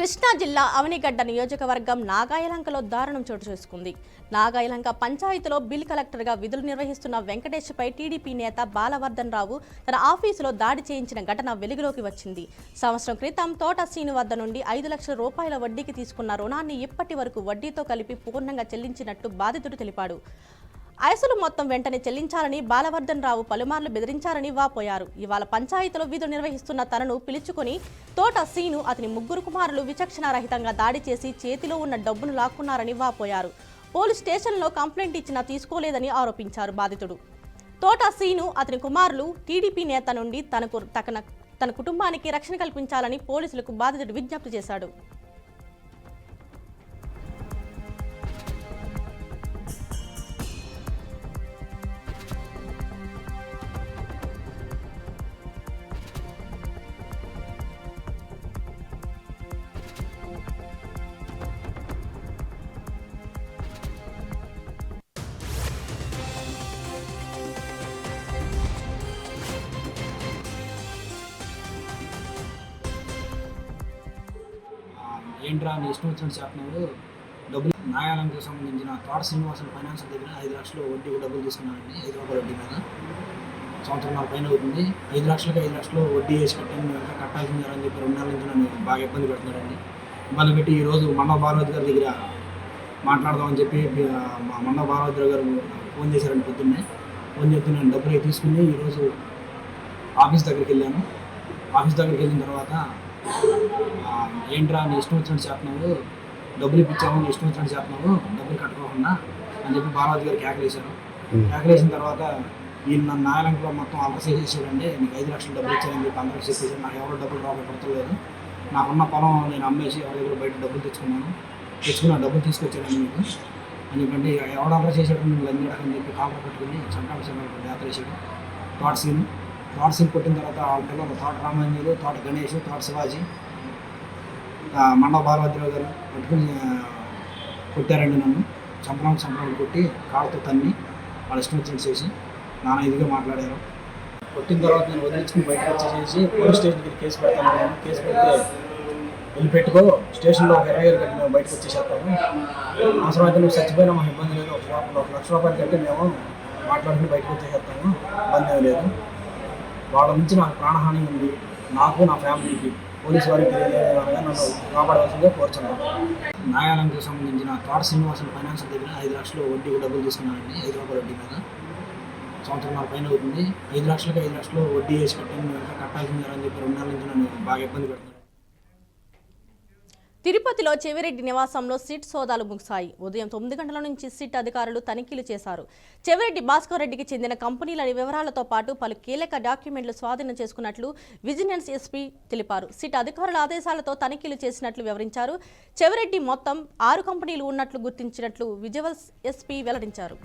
కృష్ణా జిల్లా అవనిగడ్డ నియోజకవర్గం నాగాయలంకలో దారుణం చోటు చేసుకుంది. నాగాయలంక పంచాయతీలో బిల్ కలెక్టర్గా విధులు నిర్వహిస్తున్న వెంకటేష్పై టీడీపీ నేత బాలవర్ధన్ రావు తన ఆఫీసులో దాడి చేయించిన ఘటన వెలుగులోకి వచ్చింది. సంవత్సరం క్రితం తోట సీను వద్ద నుండి 5 లక్షల రూపాయల వడ్డీకి తీసుకున్న రుణాన్ని ఇప్పటి వరకు వడ్డీతో కలిపి పూర్ణంగా చెల్లించినట్టు బాధితుడు తెలిపాడు. అసలు మొత్తం వెంటనే చెల్లించాలని బాలవర్ధన్ రావు పలుమార్లు బెదిరించారని వాపోయారు. ఇవాళ పంచాయతీలో విధులు నిర్వహిస్తున్న తనను పిలుచుకుని తోట సీను అతని 3 కుమారులు విచక్షణారహితంగా దాడి చేసి చేతిలో ఉన్న డబ్బును లాక్కున్నారని వాపోయారు. పోలీస్ స్టేషన్లో కంప్లైంట్ ఇచ్చినా తీసుకోలేదని ఆరోపించారు బాధితుడు. తోట సీను అతని కుమారులు టీడీపీ నేత నుండి తన కుటుంబానికి రక్షణ కల్పించాలని పోలీసులకు బాధితుడు విజ్ఞప్తి చేశాడు. ఏంట్రా నీ ఇష్టం వచ్చినట్టు చెప్పినావు, డబ్బులు నాయాలంకు సంబంధించిన తోట శ్రీనివాసన్ ఫైనాన్స్ దగ్గర 5 లక్షలు వడ్డీ డబ్బులు తీసుకున్నానండి. 5 రూపాయల వడ్డీ మీద సంవత్సరం పైన అవుతుంది. 5 లక్షలకి 5 లక్షలు వడ్డీ వేసి కట్టాను, మేము ఎక్కడ కట్టాల్సింది అని చెప్పి 2 నెలల నుంచి నన్ను బాగా ఇబ్బంది పెడుతున్నారండి. ఇబ్బంది పెట్టి ఈరోజు మండవ బాలవతి గారి దగ్గర మాట్లాడదామని చెప్పి మా మండవ బాలవతి గారు ఫోన్ చేశారండి. పొద్దున్నే ఫోన్ చేస్తే నేను డబ్బులు తీసుకుని ఈరోజు ఆఫీస్ దగ్గరికి వెళ్ళాను. ఆఫీస్ దగ్గరికి వెళ్ళిన తర్వాత ఏంట్రా నీ ఇష్టం వచ్చినట్టు చెప్పినావు, డబ్బులు ఇప్పించాము, నీ ఇష్టం వచ్చినట్టు చెప్పినావు, డబ్బులు కట్టుకోకుండా అని చెప్పి బాలవతి గారు కేకలేశారు. కేకలేసిన తర్వాత వీళ్ళు నన్ను నాయలంకలో మొత్తం అలసే చేసాడండి. నీకు 5 లక్షలు డబ్బులు ఇచ్చారని చెప్పి అందరికీ చెప్పేసి నాకు ఎవరో డబ్బులు పడతలేదు. నాకున్న పొలం నేను అమ్మేసి ఎవరి దగ్గర బయట డబ్బులు తెచ్చుకున్న డబ్బులు తీసుకొచ్చాను మీకు అని చెప్పండి. ఎవడ అలస చేసాడు నువ్వు లంజడకని చెప్పి కాపర్ పట్టుకుని చంటాడు యాత్ర వేసాడు. తోట సీన్ కొట్టిన తర్వాత వాళ్ళ పిల్లలు తోట రామాంజలు, తోట గణేష్, తోట శివాజీ, మండవ బాలభద్రరావు గారు పట్టుకుని కొట్టారండి. నన్ను చంపడం కొట్టి కాళ్ళతో తన్ని వాళ్ళ ఇష్టం వచ్చినట్టు చేసి నాన్న ఇదిగా మాట్లాడారు. కొట్టిన తర్వాత నేను వదిలించుకుని బయటకు వచ్చేసేసి పోలీస్ స్టేషన్కి కేసు పెడతాను. కేసు పెడితే వెళ్ళి పెట్టుకో, స్టేషన్లో ఒక 20,000 కట్టి మేము బయటకు వచ్చేసేస్తాము. అవసరం అయితే నువ్వు చచ్చిపోయినా మాకు ఇబ్బంది లేదు, 1 లక్ష రూపాయలు కట్టి మేము మాట్లాడుకుని బయటకు వచ్చేసేస్తాము, ఇబ్బంది ఏమి లేదు. వాళ్ళ నుంచి నాకు ప్రాణహాని ఉంది, నాకు నా ఫ్యామిలీకి. పోలీసు వారికి తెలియజేయగా నన్ను కాపాడవలసిందిగా కోరుచున్నాను. నాయాలంకు సంబంధించిన తోట శ్రీనివాసన్ ఫైనాన్స్ దగ్గర 5 లక్షలు వడ్డీ డబ్బులు తీసుకున్నానండి. 5 రూపాయల వడ్డీ మీద సంవత్సరం పైన అవుతుంది. 5 లక్షలకి 5 లక్షలు వడ్డీ వేసి కట్టాను, మేము ఎక్కడ కట్టాల్సింది అని చెప్పి 2 నెలల నుంచి నన్ను బాగా ఇబ్బంది పెడుతున్నారు. తిరుపతిలో చెవిరెడ్డి నివాసంలో సిట్ సోదాలు ముగిశాయి. ఉదయం 9 గంటల నుంచి సిట్ అధికారులు తనిఖీలు చేశారు. చెవిరెడ్డి భాస్కర్ రెడ్డికి చెందిన కంపెనీల వివరాలతో పాటు పలు కీలక డాక్యుమెంట్లు స్వాధీనం చేసుకున్నట్లు విజిలెన్స్ ఎస్పీ తెలిపారు. సిట్ అధికారుల ఆదేశాలతో తనిఖీలు చేసినట్లు వివరించారు. చెవిరెడ్డి మొత్తం 6 కంపెనీలు ఉన్నట్లు గుర్తించినట్లు విజిలెన్స్ ఎస్పీ వెల్లడించారు.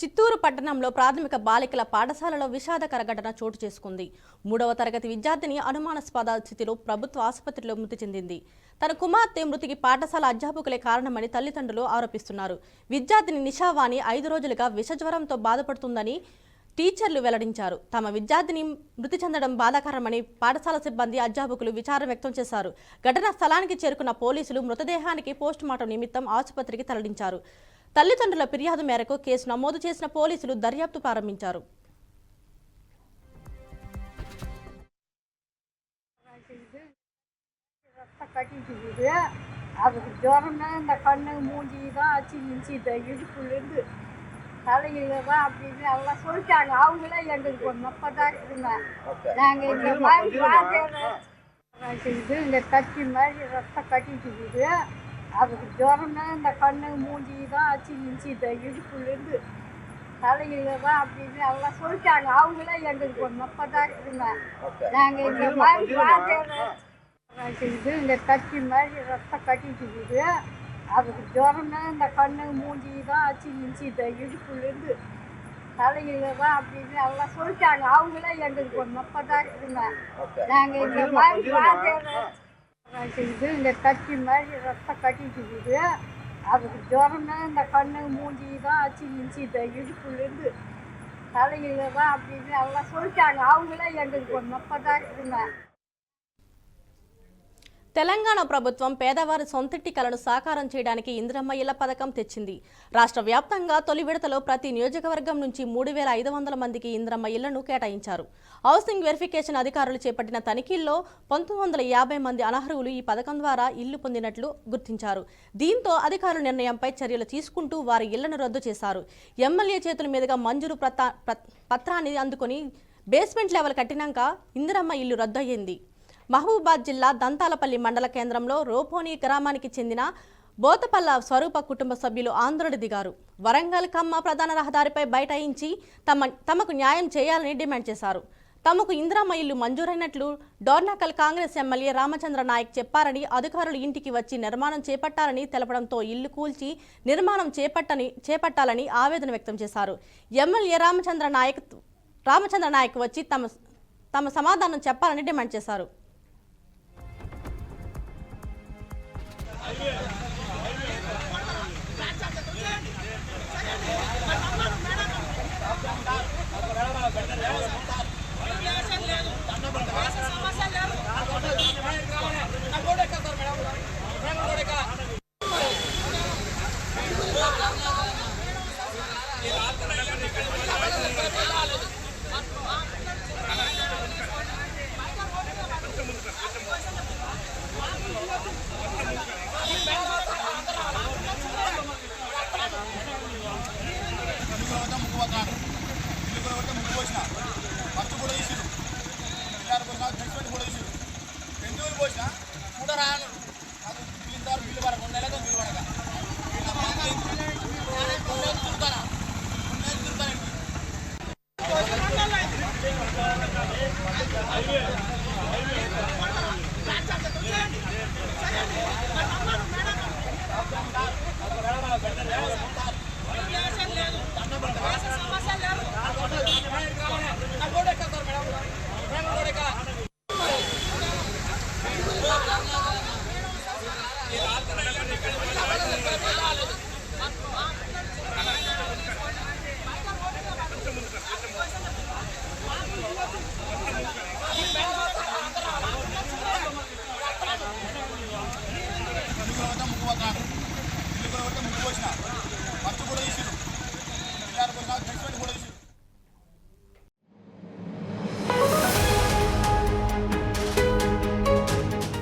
చిత్తూరు పట్టణంలో ప్రాథమిక బాలికల పాఠశాలలో విషాదకర ఘటన చోటు చేసుకుంది. 3వ తరగతి విద్యార్థిని అనుమానాస్పద స్థితిలో ప్రభుత్వ ఆసుపత్రిలో మృతి చెందింది. తన కుమార్తె మృతికి పాఠశాల అధ్యాపకులే కారణమని తల్లిదండ్రులు ఆరోపిస్తున్నారు. విద్యార్థిని నిషావాణి 5 రోజులుగా విషజ్వరంతో బాధపడుతుందని టీచర్లు వెల్లడించారు. తమ విద్యార్థిని మృతి చెందడం బాధాకరమని పాఠశాల సిబ్బంది, అధ్యాపకులు విచారం వ్యక్తం చేశారు. ఘటనా స్థలానికి చేరుకున్న పోలీసులు మృతదేహానికి పోస్టుమార్టం నిమిత్తం ఆసుపత్రికి తరలించారు. తల్లిదండ్రుల ఫిర్యాదు మేరకు కేసు నమోదు చేసిన పోలీసులు దర్యాప్తు ప్రారంభించారు. தலையில்தான் அப்படின்னு எல்லாம் சொல்லிட்டாங்க. அவங்களே எங்களுக்கு ஒரு நப்பதான் இருந்தாங்க. நாங்கள் இந்த மாதிரி இந்த கட்டி மாதிரி ரத்தம் கட்டிட்டு அதுக்கு ஜுரம்னா இந்த கண்ணு மூஞ்சி தான் அச்சு இஞ்சி இந்த இடுப்புலேருந்து தலையில தான் அப்படின்னு எல்லாம் சொல்லிட்டாங்க. அவங்களே எங்களுக்கு ஒரு நப்பதான் இருந்தாங்க. நாங்கள் இந்த மாதிரி இந்த கட்டி மாதிரி ரத்தம் கட்டிட்டு அதுக்கு ஜுரம்னா இந்த கண்ணு மூஞ்சி தான் அச்சு இஞ்சி இந்த இடுப்புலேருந்து தலையில தான் அப்படின்னு எல்லாம் சொல்லிட்டாங்க. அவங்களே எங்களுக்கு ஒரு நப்பதான் இருந்தாங்க. நாங்கள் இந்த மாதிரி இது இந்த கட்டி மாதிரி ரத்தம் கட்டிட்டு அதுக்கு ஜுரமே இந்த கண்ணு மூஞ்சி தான் அச்சு இந்த இடுப்புலேருந்து தலையில தான் அப்படின்னு எல்லாம் சொல்லிட்டாங்க. அவங்களே எங்களுக்கு ஒரு நப்பதான் இருக்குங்க. తెలంగాణ ప్రభుత్వం పేదవారి సొంతింటి కలను సాకారం చేయడానికి ఇందిరమ్మ ఇళ్ల పథకం తెచ్చింది. రాష్ట్ర వ్యాప్తంగా తొలి విడతలో ప్రతి నియోజకవర్గం నుంచి 3,500 మందికి ఇందిరమ్మ ఇళ్లను కేటాయించారు. హౌసింగ్ వెరిఫికేషన్ అధికారులు చేపట్టిన తనిఖీల్లో 1950 మంది అనర్హులు ఈ పథకం ద్వారా ఇల్లు పొందినట్లు గుర్తించారు. దీంతో అధికారుల నిర్ణయంపై చర్యలు తీసుకుంటూ వారి ఇళ్లను రద్దు చేశారు. ఎమ్మెల్యే చేతుల మీదుగా మంజూరు పత్రాన్ని అందుకొని బేస్మెంట్ లెవెల్ కట్టినాక ఇందిరమ్మ ఇల్లు రద్దు అయ్యింది. మహబూబాద్ జిల్లా దంతాలపల్లి మండల కేంద్రంలో రోపోని గ్రామానికి చెందిన బోతపల్ల స్వరూప కుటుంబ సభ్యులు ఆందోళన దిగారు. వరంగల్ ఖమ్మ ప్రధాన రహదారిపై బైఠాయించి తమకు న్యాయం చేయాలని డిమాండ్ చేశారు. తమకు ఇందిరమ్మ ఇల్లు మంజూరైనట్లు డోర్నకల్ కాంగ్రెస్ ఎమ్మెల్యే రామచంద్ర నాయక్ చెప్పారని, అధికారులు ఇంటికి వచ్చి నిర్మాణం చేపట్టాలని తెలపడంతో ఇల్లు కూల్చి నిర్మాణం చేపట్టాలని ఆవేదన వ్యక్తం చేశారు. ఎమ్మెల్యే రామచంద్ర నాయక్ వచ్చి తమ సమాధానం చెప్పాలని డిమాండ్ చేశారు.